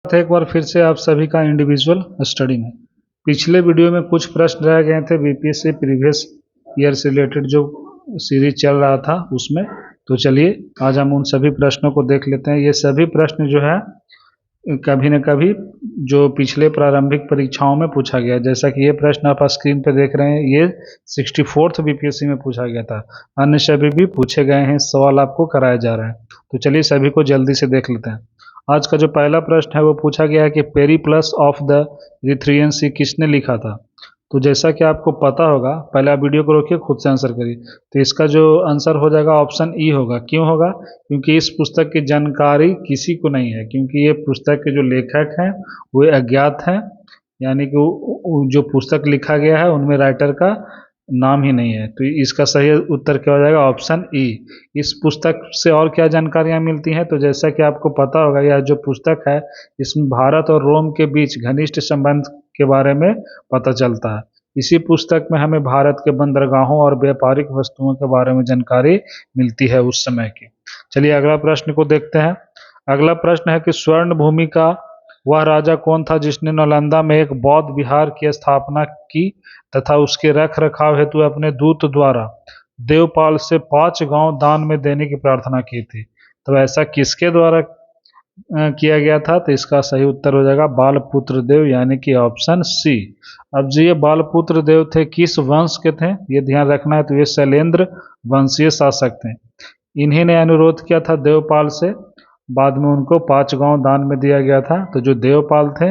एक बार फिर से आप सभी का इंडिविजुअल स्टडी में। पिछले वीडियो में कुछ प्रश्न रह गए थे बीपीएससी प्रीवियस ईयर से रिलेटेड जो सीरीज चल रहा था उसमें। तो चलिए आज हम उन सभी प्रश्नों को देख लेते हैं। ये सभी प्रश्न जो है कभी न कभी जो पिछले प्रारंभिक परीक्षाओं में पूछा गया, जैसा कि ये प्रश्न आप स्क्रीन पर देख रहे हैं, ये 64th बीपीएससी में पूछा गया था। अन्य सभी भी पूछे गए हैं, सवाल आपको कराया जा रहा है। तो चलिए सभी को जल्दी से देख लेते हैं। आज का जो पहला प्रश्न है वो पूछा गया है कि पेरिप्लस ऑफ द इरीथ्रियन सी किसने लिखा था। तो जैसा कि आपको पता होगा, पहले आप वीडियो को रोकिए, खुद से आंसर करिए। तो इसका जो आंसर हो जाएगा ऑप्शन ई होगा। क्यों होगा? क्योंकि इस पुस्तक की जानकारी किसी को नहीं है, क्योंकि ये पुस्तक के जो लेखक हैं वो अज्ञात हैं, यानी कि जो पुस्तक लिखा गया है उनमें राइटर का नाम ही नहीं है। तो इसका सही उत्तर क्या हो जाएगा? Option E. इस पुस्तक से और क्या जानकारियां मिलती हैं? तो जैसा कि आपको पता होगा, यह जो पुस्तक है इसमें भारत और रोम के बीच घनिष्ठ संबंध के बारे में पता चलता है। इसी पुस्तक में हमें भारत के बंदरगाहों और व्यापारिक वस्तुओं के बारे में जानकारी मिलती है उस समय की। चलिए अगला प्रश्न को देखते हैं। अगला प्रश्न है कि स्वर्ण भूमि का वह राजा कौन था जिसने नालंदा में एक बौद्ध विहार की स्थापना की तथा उसके रख रखाव हेतु अपने दूत द्वारा देवपाल से 5 गांव दान में देने की प्रार्थना की थी। तो ऐसा किसके द्वारा किया गया था? तो इसका सही उत्तर हो जाएगा बालपुत्र देव, यानी कि ऑप्शन सी। अब जो ये बालपुत्र देव थे किस वंश के थे ये ध्यान रखना है। तो ये शैलेंद्र वंशीय शासक थे। इन्हीं ने अनुरोध किया था देवपाल से, बाद में उनको 5 गांव दान में दिया गया था। तो जो देवपाल थे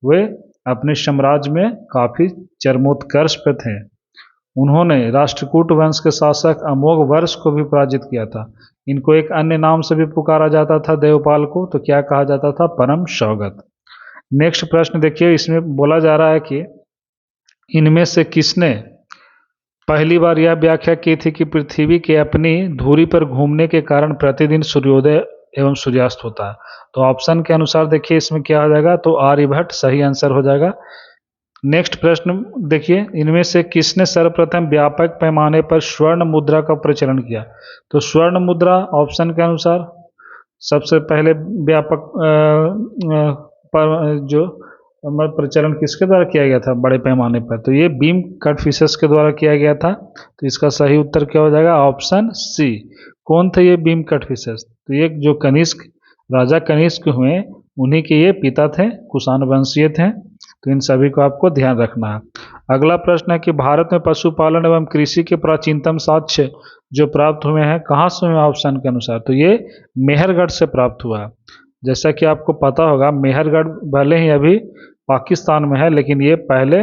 वे अपने साम्राज्य में काफी चरमोत्कर्ष पे थे। उन्होंने राष्ट्रकूट वंश के शासक अमोघ वर्ष को भी पराजित किया था। इनको एक अन्य नाम से भी पुकारा जाता था देवपाल को। तो क्या कहा जाता था? परम सौगत। नेक्स्ट प्रश्न देखिए, इसमें बोला जा रहा है कि इनमें से किसने पहली बार यह व्याख्या की थी कि पृथ्वी के अपनी धुरी पर घूमने के कारण प्रतिदिन सूर्योदय एवं सूर्यास्त होता है। तो ऑप्शन के अनुसार देखिए इसमें क्या हो जाएगा? तो आर्यभट्ट सही आंसर हो जाएगा। नेक्स्ट प्रश्न देखिए, इनमें से किसने सर्वप्रथम व्यापक पैमाने पर स्वर्ण मुद्रा का प्रचलन किया? तो स्वर्ण मुद्रा ऑप्शन के अनुसार सबसे पहले व्यापक पर जो प्रचलन किसके द्वारा किया गया था बड़े पैमाने पर? तो ये बीम कटफिशर्स के द्वारा किया गया था। तो इसका सही उत्तर क्या हो जाएगा? Option C. कौन थे ये बीम कटफिशर्स? तो ये जो कनिष्क राजा कनिष्क हुए उन्हीं के ये पिता थे, कुषाण वंशीय थे। तो इन सभी को आपको ध्यान रखना है। अगला प्रश्न है कि भारत में पशुपालन एवं कृषि के प्राचीनतम साक्ष्य जो प्राप्त हुए हैं कहाँ से हुए ऑप्शन के अनुसार? तो ये मेहरगढ़ से प्राप्त हुआ है। जैसा कि आपको पता होगा, मेहरगढ़ भले ही अभी पाकिस्तान में है, लेकिन ये पहले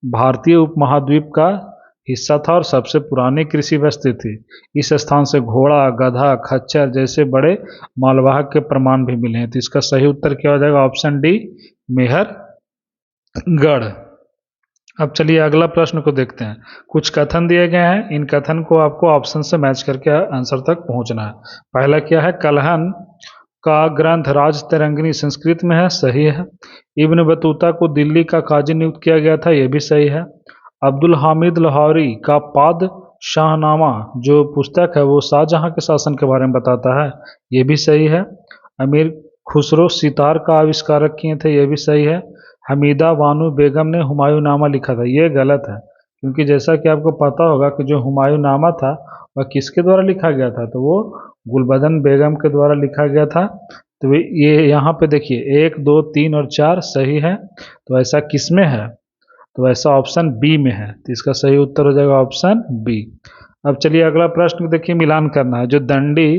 भारतीय उपमहाद्वीप का हिस्सा था और सबसे पुरानी कृषि बस्ती थी। इस स्थान से घोड़ा, गधा, खच्चर जैसे बड़े मालवाहक के प्रमाण भी मिले हैं। तो इसका सही उत्तर क्या हो जाएगा? Option D, Mehrgarh. अब चलिए अगला प्रश्न को देखते हैं। कुछ कथन दिए गए हैं, इन कथन को आपको ऑप्शन से मैच करके आंसर तक पहुंचना है। पहला क्या है? कलहन का ग्रंथ राज तरंगिणी संस्कृत में है, सही है। इब्न बतूता को दिल्ली का काजी नियुक्त किया गया था, यह भी सही है। अब्दुल हामिद लाहौरी का पाद शाहनामा जो पुस्तक है वो शाहजहां के शासन के बारे में बताता है, ये भी सही है। अमीर खुसरो सितार का आविष्कारक किए थे, ये भी सही है। हमीदा बानो बेगम ने हुमायूंनामा लिखा था, ये गलत है। क्योंकि जैसा कि आपको पता होगा कि जो हुमायूंनामा था वह किसके द्वारा लिखा गया था? तो वो गुलबदन बेगम के द्वारा लिखा गया था। तो ये यहाँ पे देखिए 1, 2, 3 और 4 सही है। तो ऐसा किस में है? तो ऐसा ऑप्शन बी में है। तो इसका सही उत्तर हो जाएगा ऑप्शन बी। अब चलिए अगला प्रश्न देखिए, मिलान करना है। जो दंडी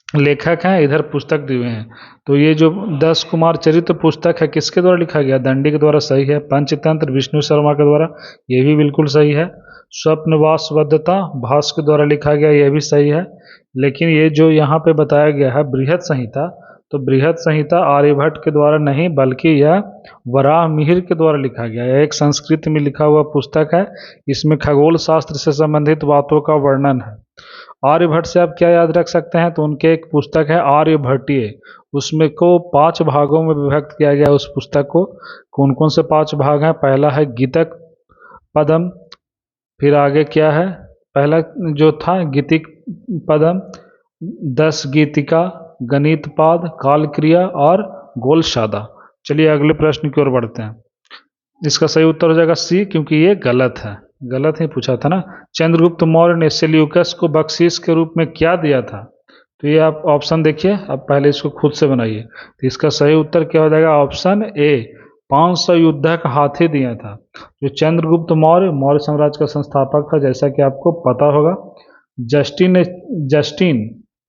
लेखक हैं इधर पुस्तक दिए हुए हैं, तो ये जो 10 कुमार चरित्र पुस्तक है किसके द्वारा लिखा गया? दंडी के द्वारा, सही है। पंचतंत्र विष्णु शर्मा के द्वारा, ये भी बिल्कुल सही है। स्वप्नवासवदत्ता भास के द्वारा लिखा गया, यह भी सही है। लेकिन ये जो यहाँ पे बताया गया है बृहत संहिता, तो बृहत संहिता आर्यभट्ट के द्वारा नहीं बल्कि यह वराह मिहिर के द्वारा लिखा गया है। एक संस्कृत में लिखा हुआ पुस्तक है, इसमें खगोल शास्त्र से संबंधित बातों का वर्णन है। आर्यभट्ट से आप क्या याद रख सकते हैं? तो उनके एक पुस्तक है आर्यभट्टीय, उसमें को 5 भागों में विभक्त किया गया उस पुस्तक को। कौन कौन से 5 भाग हैं? पहला है गीतक पदम, फिर आगे क्या है? पहला जो था गीतिक पदम, 10 गीतिका, गणितपाद, काल क्रिया और गोलशादा। चलिए अगले प्रश्न की ओर बढ़ते हैं। इसका सही उत्तर हो जाएगा सी, क्योंकि ये गलत है, गलत ही पूछा था ना। चंद्रगुप्त मौर्य ने सेल्यूकस को बख्शीश के रूप में क्या दिया था? तो ये आप ऑप्शन देखिए, आप पहले इसको खुद से बनाइए। तो इसका सही उत्तर क्या हो जाएगा? ऑप्शन ए, 500 युद्धक हाथी दिया था। जो चंद्रगुप्त मौर्य मौर्य साम्राज्य का संस्थापक था, जैसा कि आपको पता होगा। जस्टिन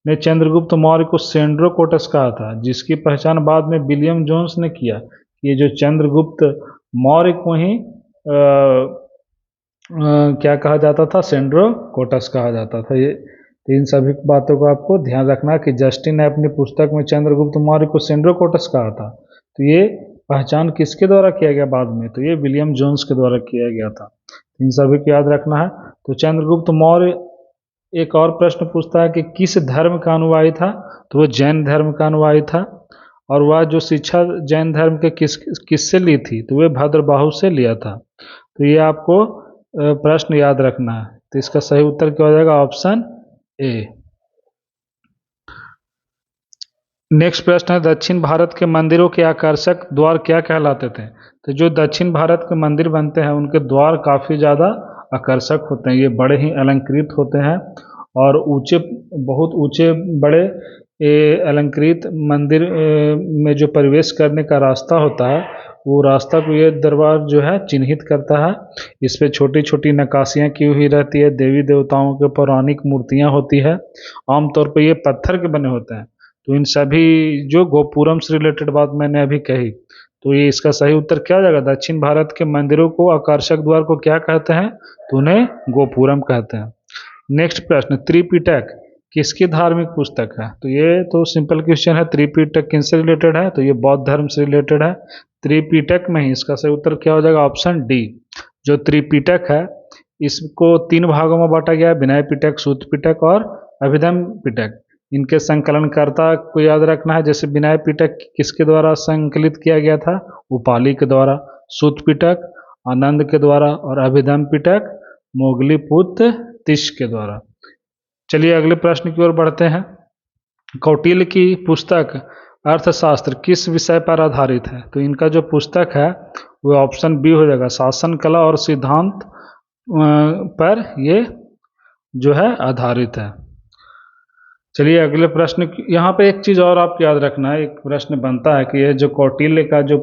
ने चंद्रगुप्त मौर्य को सेंड्रोकोटस कहा था, जिसकी पहचान बाद में विलियम जोन्स ने किया। ये जो चंद्रगुप्त मौर्य को ही क्या कहा जाता था? सेंड्रोकोटस कहा जाता था। ये तो इन सभी बातों को आपको ध्यान रखना कि जस्टिन ने अपनी पुस्तक में चंद्रगुप्त मौर्य को सेंड्रोकोटस कहा था। तो ये पहचान किसके द्वारा किया गया बाद में? तो ये विलियम जोन्स के द्वारा किया गया था। इन सभी को याद रखना है। तो चंद्रगुप्त मौर्य एक और प्रश्न पूछता है कि किस धर्म का अनुयायी था? तो वो जैन धर्म का अनुयायी था। और वह जो शिक्षा जैन धर्म के किससे ली थी? तो वे भद्रबाहु से लिया था। तो ये आपको प्रश्न याद रखना है। तो इसका सही उत्तर क्या हो जाएगा? Option A. नेक्स्ट प्रश्न है, दक्षिण भारत के मंदिरों के आकर्षक द्वार क्या कहलाते थे? तो जो दक्षिण भारत के मंदिर बनते हैं उनके द्वार काफ़ी ज़्यादा आकर्षक होते हैं। ये बड़े ही अलंकृत होते हैं और ऊंचे, बहुत ऊंचे बड़े अलंकृत मंदिर में जो प्रवेश करने का रास्ता होता है, वो रास्ता को ये दरबार जो है चिन्हित करता है। इस पे छोटी छोटी नक्काशियाँ की हुई रहती है, देवी देवताओं के पौराणिक मूर्तियाँ होती है। आमतौर पर ये पत्थर के बने होते हैं। तो इन सभी जो गोपुरम से रिलेटेड बात मैंने अभी कही, तो ये इसका सही उत्तर क्या हो जाएगा? दक्षिण भारत के मंदिरों को आकर्षक द्वार को क्या कहते हैं? तो उन्हें गोपुरम कहते हैं। नेक्स्ट प्रश्न, त्रिपिटक किसकी धार्मिक पुस्तक है? तो ये तो सिंपल क्वेश्चन है। त्रिपिटक किनसे रिलेटेड है? तो ये बौद्ध धर्म से रिलेटेड है। त्रिपिटक में ही इसका सही उत्तर क्या हो जाएगा? Option D. जो त्रिपिटक है इसको 3 भागों में बांटा गया है, विनय पिटक, सूत पिटक और अभिधम पिटक। इनके संकलनकर्ता को याद रखना है। जैसे विनय पिटक किसके द्वारा संकलित किया गया था? उपाली के द्वारा। सूत पिटक आनंद के द्वारा और अभिधम पिटक मोगलीपुत्र तिश के द्वारा। चलिए अगले प्रश्न की ओर बढ़ते हैं। कौटिल्य की पुस्तक अर्थशास्त्र किस विषय पर आधारित है? तो इनका जो पुस्तक है वो ऑप्शन बी हो जाएगा, शासन कला और सिद्धांत पर ये जो है आधारित है। चलिए अगले प्रश्न, यहाँ पे एक चीज़ और आपको याद रखना है। एक प्रश्न बनता है कि ये जो कौटिल्य का जो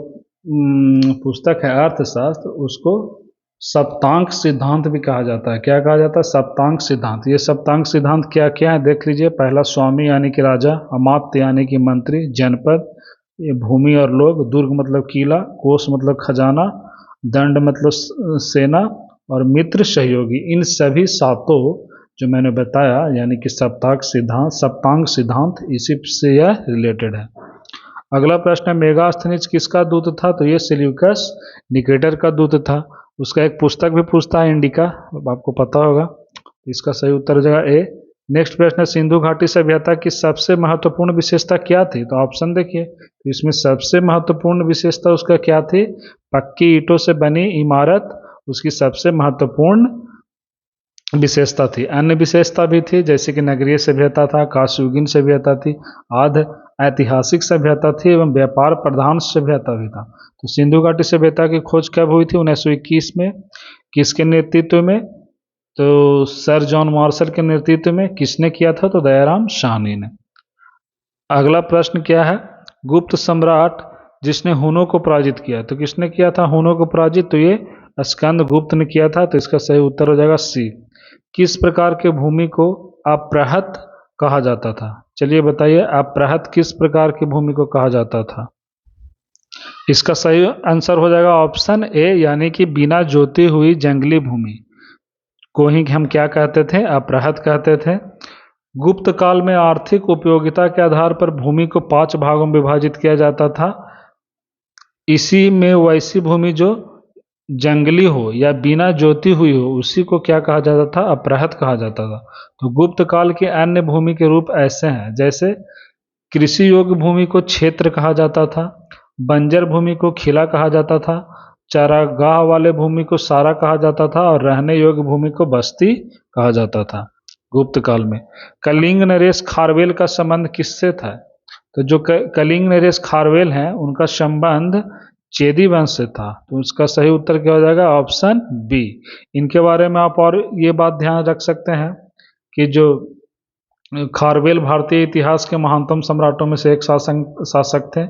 पुस्तक है अर्थशास्त्र, उसको सप्तांक सिद्धांत भी कहा जाता है। क्या कहा जाता है? सप्तांक सिद्धांत। ये सप्तांक सिद्धांत क्या क्या है देख लीजिए। पहला, स्वामी यानी कि राजा, अमात्य यानी कि मंत्री, जनपद ये भूमि और लोग, दुर्ग मतलब किला, कोष मतलब खजाना, दंड मतलब सेना और मित्र सहयोगी। इन सभी सातों जो मैंने बताया यानी कि सप्तांक सिद्धांत इसी से यह रिलेटेड है। अगला प्रश्न है, मेगास्थनीज किसका दूत था? तो ये सेल्यूकस निकेटर का दूत था। उसका एक पुस्तक भी पूछता है इंडिका, आपको पता होगा। इसका सही उत्तर हो जाएगा ए। नेक्स्ट प्रश्न है, सिंधु घाटी सभ्यता की सबसे महत्वपूर्ण विशेषता क्या थी? तो ऑप्शन देखिए, इसमें सबसे महत्वपूर्ण विशेषता उसका क्या थी? पक्की ईंटों से बनी इमारत उसकी सबसे महत्वपूर्ण विशेषता थी। अन्य विशेषता भी थी, जैसे कि नगरीय सभ्यता था, काशयुगीन सभ्यता थी, आध ऐतिहासिक सभ्यता थी एवं व्यापार प्रधान सभ्यता भी था। तो सिंधु घाटी सभ्यता की खोज कब हुई थी? 1921 में। किसके नेतृत्व में? तो सर जॉन मार्शल के नेतृत्व में। किसने किया था? तो दयाराम साहनी ने। अगला प्रश्न क्या है, गुप्त सम्राट जिसने हुनों को पराजित किया, तो किसने किया था हुनों को पराजित? तो ये स्कंद गुप्त ने किया था। तो इसका सही उत्तर हो जाएगा सी। किस प्रकार के भूमि को अप्रहत कहा जाता था? चलिए बताइए, अप्रहत किस प्रकार की भूमि को कहा जाता था? इसका सही आंसर हो जाएगा ऑप्शन ए, यानी कि बिना जोती हुई जंगली भूमि को ही हम क्या कहते थे? अप्रहत कहते थे। गुप्त काल में आर्थिक उपयोगिता के आधार पर भूमि को 5 भागों में विभाजित किया जाता था। इसी में वैसी भूमि जो जंगली हो या बिना जोती हुई हो उसी को क्या कहा जाता था? अप्रहत कहा जाता था। तो गुप्त काल के अन्य भूमि के रूप ऐसे हैं, जैसे कृषि योग्य भूमि को क्षेत्र कहा जाता था, बंजर भूमि को खिला कहा जाता था, चारागाह वाले भूमि को सारा कहा जाता था और रहने योग्य भूमि को बस्ती कहा जाता था गुप्त काल में। कलिंग नरेश खारवेल का संबंध किससे था? तो जो कलिंग नरेश खारवेल हैं उनका संबंध चेदी वंश से था, तो उसका सही उत्तर क्या हो जाएगा? Option B. इनके बारे में आप और ये बात ध्यान रख सकते हैं कि जो खारवेल भारतीय इतिहास के महानतम सम्राटों में से एक शासक थे।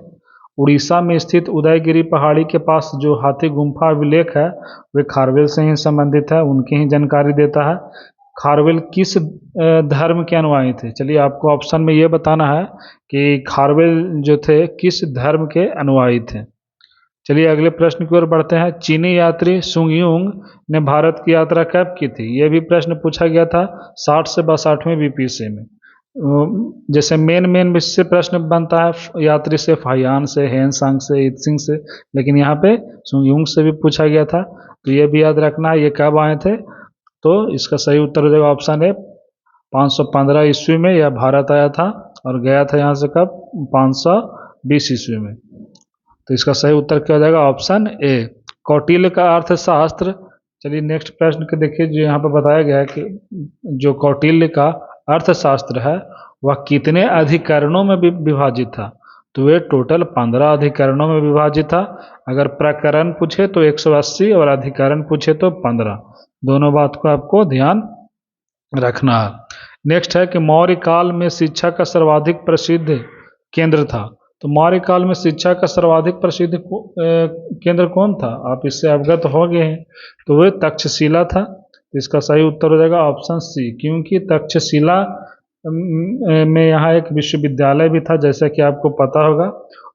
उड़ीसा में स्थित उदयगिरी पहाड़ी के पास जो हाथी गुम्फा अभिलेख है वे खारवेल से ही संबंधित है, उनकी ही जानकारी देता है। खारवेल किस धर्म के अनुयायी थे? चलिए आपको ऑप्शन में ये बताना है कि खारवेल जो थे किस धर्म के अनुयायी थे। चलिए अगले प्रश्न की ओर बढ़ते हैं। चीनी यात्री सुंगयुंग ने भारत की यात्रा कब की थी? ये भी प्रश्न पूछा गया था 60 से 62वें बीपीसी में। जैसे मेन से प्रश्न बनता है यात्री से, फाहियान से, हेनसांग से, इत्सिंग से, लेकिन यहाँ पे सुंगयुंग से भी पूछा गया था, तो ये भी याद रखना है ये कब आए थे। तो इसका सही उत्तर हो जाएगा ऑप्शन ए 515 ईस्वी में यह भारत आया था और गया था यहाँ से कब? 520 ईस्वी में। तो इसका सही उत्तर क्या हो जाएगा? Option A. कौटिल्य का अर्थशास्त्र। चलिए नेक्स्ट प्रश्न के देखिए, जो यहाँ पर बताया गया है कि जो कौटिल्य का अर्थशास्त्र है वह कितने अधिकरणों में विभाजित था? तो ये टोटल 15 अधिकरणों में विभाजित था। अगर प्रकरण पूछे तो 180 और अधिकरण पूछे तो 15। दोनों बात को आपको ध्यान रखना है। नेक्स्ट है कि मौर्य काल में शिक्षा का सर्वाधिक प्रसिद्ध केंद्र था। तो मौर्य काल में शिक्षा का सर्वाधिक प्रसिद्ध केंद्र कौन था? आप इससे अवगत हो गए हैं, तो वह तक्षशिला था। तो इसका सही उत्तर हो जाएगा ऑप्शन सी, क्योंकि तक्षशिला में यहाँ एक विश्वविद्यालय भी था, जैसा कि आपको पता होगा।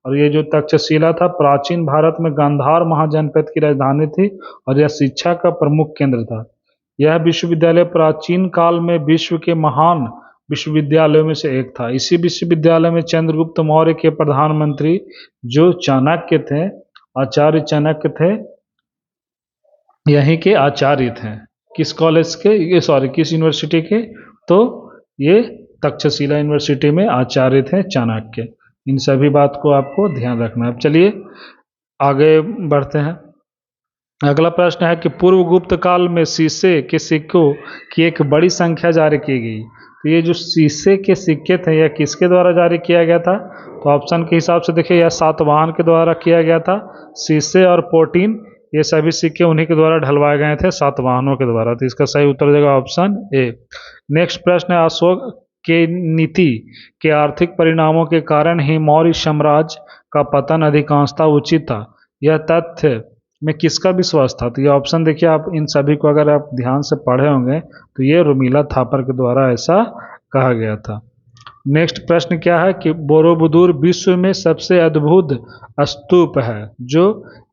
और ये जो तक्षशिला था प्राचीन भारत में गांधार महाजनपद की राजधानी थी और यह शिक्षा का प्रमुख केंद्र था। यह विश्वविद्यालय प्राचीन काल में विश्व के महान विश्वविद्यालयों में से एक था। इसी विश्वविद्यालय में चंद्रगुप्त मौर्य के प्रधानमंत्री जो चाणक्य थे, आचार्य चाणक्य थे, यहीं के आचार्य थे। किस कॉलेज के? ये सॉरी किस यूनिवर्सिटी के? तो ये तक्षशिला यूनिवर्सिटी में आचार्य थे चाणक्य। इन सभी बात को आपको ध्यान रखना है। अब चलिए आगे बढ़ते हैं। अगला प्रश्न है कि पूर्व गुप्त काल में शीशे के सिक्कों की एक बड़ी संख्या जारी की गई। तो ये जो शीशे के सिक्के थे यह किसके द्वारा जारी किया गया था? तो ऑप्शन के हिसाब से देखिए यह सातवाहन के द्वारा किया गया था। शीशे और पोटीन ये सभी सिक्के उन्हीं के द्वारा ढलवाए गए थे, सातवाहनों के द्वारा। तो इसका सही उत्तर हो जाएगा ऑप्शन ए। नेक्स्ट प्रश्न है अशोक के नीति के आर्थिक परिणामों के कारण ही मौर्य साम्राज्य का पतन अधिकांशतः उचित था, यह तथ्य में किसका विश्वास था? तो ये ऑप्शन देखिए, आप इन सभी को अगर आप ध्यान से पढ़े होंगे तो ये रोमिला थापर के द्वारा ऐसा कहा गया था। नेक्स्ट प्रश्न क्या है कि बोरोबुदुर विश्व में सबसे अद्भुत स्तूप है जो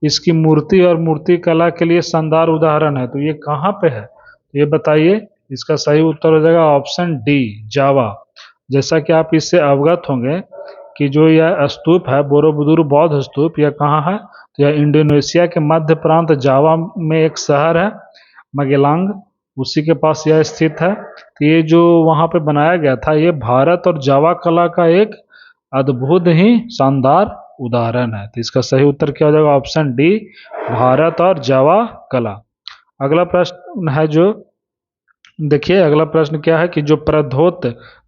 इसकी मूर्ति और मूर्ति कला के लिए शानदार उदाहरण है, तो ये कहाँ पे है? ये बताइए। इसका सही उत्तर हो जाएगा ऑप्शन डी, जावा। जैसा कि आप इससे अवगत होंगे कि जो यह स्तूप है बोरोबुदुर बौद्ध स्तूप, यह कहाँ है? तो यह इंडोनेशिया के मध्य प्रांत जावा में एक शहर है मगेलांग, उसी के पास यह स्थित है। तो ये जो वहाँ पे बनाया गया था ये भारत और जावा कला का एक अद्भुत ही शानदार उदाहरण है। तो इसका सही उत्तर क्या हो जाएगा? ऑप्शन डी, भारत और जावा कला। अगला प्रश्न है जो देखिए, अगला प्रश्न क्या है कि जो प्रद्योत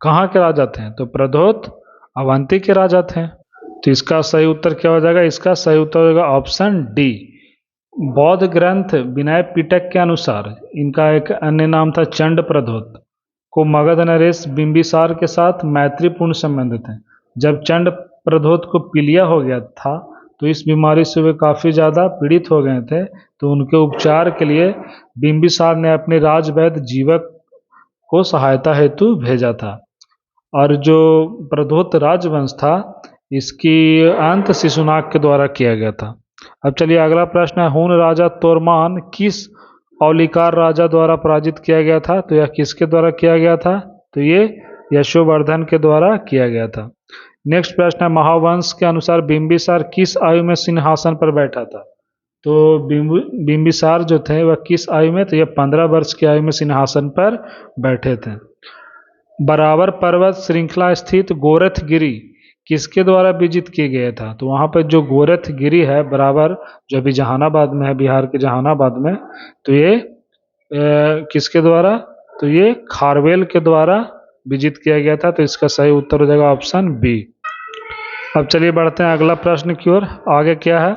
कहाँ के राजा थे? तो प्रद्योत अवंती के राजा थे। तो इसका सही उत्तर क्या हो जाएगा? इसका सही उत्तर हो जाएगा ऑप्शन डी। बौद्ध ग्रंथ विनय पिटक के अनुसार इनका एक अन्य नाम था चंड प्रद्योत को मगध नरेश बिंबिसार के साथ मैत्रीपूर्ण संबंध थे। जब चंड प्रद्योत को पीलिया हो गया था तो इस बीमारी से वे काफ़ी ज़्यादा पीड़ित हो गए थे, तो उनके उपचार के लिए बिंबिसार ने अपने राजवैद्य जीवक को सहायता हेतु भेजा था। और जो प्रद्योत राजवंश था इसकी अंत शिशुनाग के द्वारा किया गया था। अब चलिए अगला प्रश्न है, हून राजा तोरमान किस औलिकार राजा द्वारा पराजित किया गया था? तो यह किसके द्वारा किया गया था? तो ये यशोवर्धन के द्वारा किया गया था। नेक्स्ट प्रश्न है, महावंश के अनुसार बिंबिसार किस आयु में सिंहासन पर बैठा था? तो बिंबिसार जो थे वह किस आयु में? तो यह 15 वर्ष की आयु में सिंहासन पर बैठे थे। बराबर पर्वत श्रृंखला स्थित गोरखगिरी किसके द्वारा विजित किया गया था? तो वहाँ पर जो गोरखगिरी है बराबर, जो अभी जहानाबाद में है, बिहार के जहानाबाद में, तो ये किसके द्वारा? तो ये खारवेल के द्वारा विजित किया गया था। तो इसका सही उत्तर हो जाएगा ऑप्शन बी। अब चलिए बढ़ते हैं अगला प्रश्न की ओर। आगे क्या है,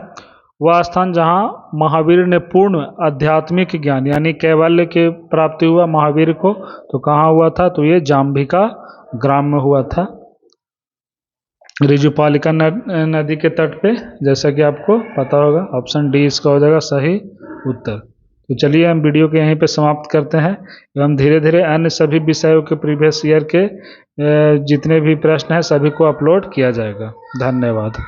वह स्थान जहाँ महावीर ने पूर्ण आध्यात्मिक ज्ञान यानी कैवल्य की प्राप्ति हुआ महावीर को, तो कहाँ हुआ था, तो ये जाम्बिका ग्राम में हुआ था, ऋजुपालिका नदी के तट पे, जैसा कि आपको पता होगा। ऑप्शन डी इसका हो जाएगा सही उत्तर। तो चलिए हम वीडियो के यहीं पे समाप्त करते हैं एवं धीरे धीरे अन्य सभी विषयों के प्रीवियस ईयर के जितने भी प्रश्न हैं सभी को अपलोड किया जाएगा। धन्यवाद।